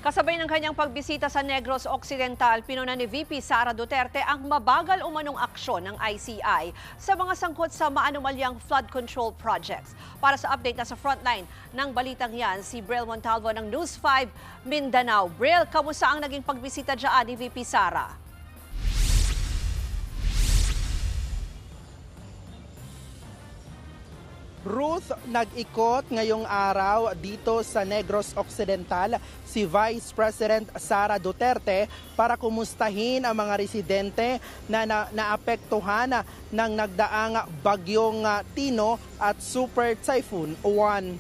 Kasabay ng kanyang pagbisita sa Negros Occidental, pinuna ni VP Sara Duterte ang mabagal umanong aksyon ng ICI sa mga sangkot sa maanumalyang flood control projects. Para sa update na sa frontline ng balitang yan, si Bril Montalvo ng News 5 Mindanao. Bril, kamusta ang naging pagbisita dyan ni VP Sara? Ruth, nag-ikot ngayong araw dito sa Negros Occidental si Vice President Sara Duterte para kumustahin ang mga residente na naapektuhan ng nagdaang bagyong Tino at Super Typhoon Uwan.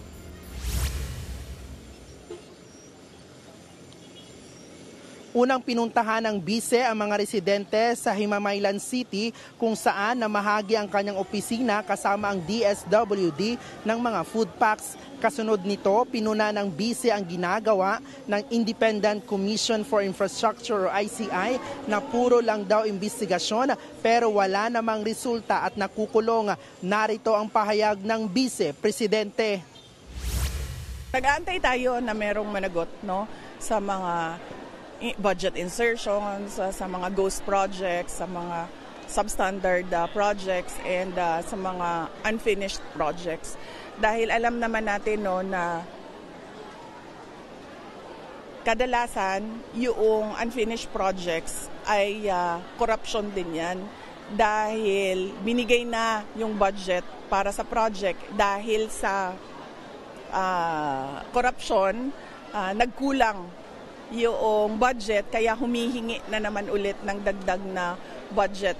Unang pinuntahan ng bise ang mga residente sa Himamaylan City kung saan namahagi ang kanyang opisina kasama ang DSWD ng mga food packs. Kasunod nito, pinuna ng bise ang ginagawa ng Independent Commission for Infrastructure o ICI na puro lang daw imbestigasyon pero wala namang resulta at nakukulong. Narito ang pahayag ng bise presidente. Nag-aantay tayo na merong managot sa mga budget insertions, sa mga ghost projects, sa mga substandard projects, and sa mga unfinished projects. Dahil alam naman natin na kadalasan yung unfinished projects ay corruption din yan. Dahil binigay na yung budget para sa project dahil sa corruption, nagkulang yung budget, kaya humihingi na naman ulit ng dagdag na budget.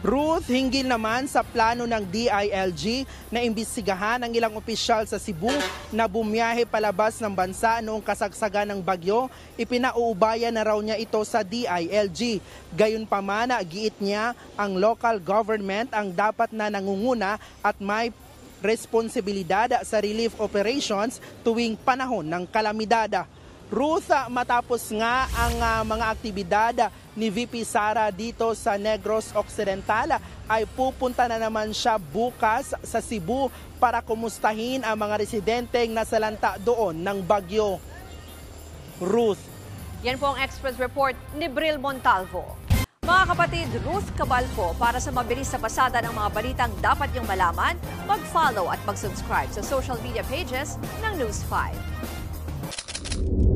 Ruth, hinggil naman sa plano ng DILG na imbestigahan ang ilang opisyal sa Cebu na bumiyahe palabas ng bansa noong kasagsagan ng bagyo, ipinauubaya na raw niya ito sa DILG. Gayunpaman, giit niya ang local government ang dapat na nangunguna at may responsibilidad sa relief operations tuwing panahon ng kalamidad. Ruth, matapos nga ang mga aktibidad ni VP Sara dito sa Negros Occidental, ay pupunta na naman siya bukas sa Cebu para kumustahin ang mga residenteng nasalanta doon ng bagyo. Ruth. Yan po ang Express Report ni Bril Montalvo. Mga kapatid, Ruth Cabalco, para sa mabilis na pasada ng mga balitang dapat niyong malaman, mag-follow at mag-subscribe sa social media pages ng News 5.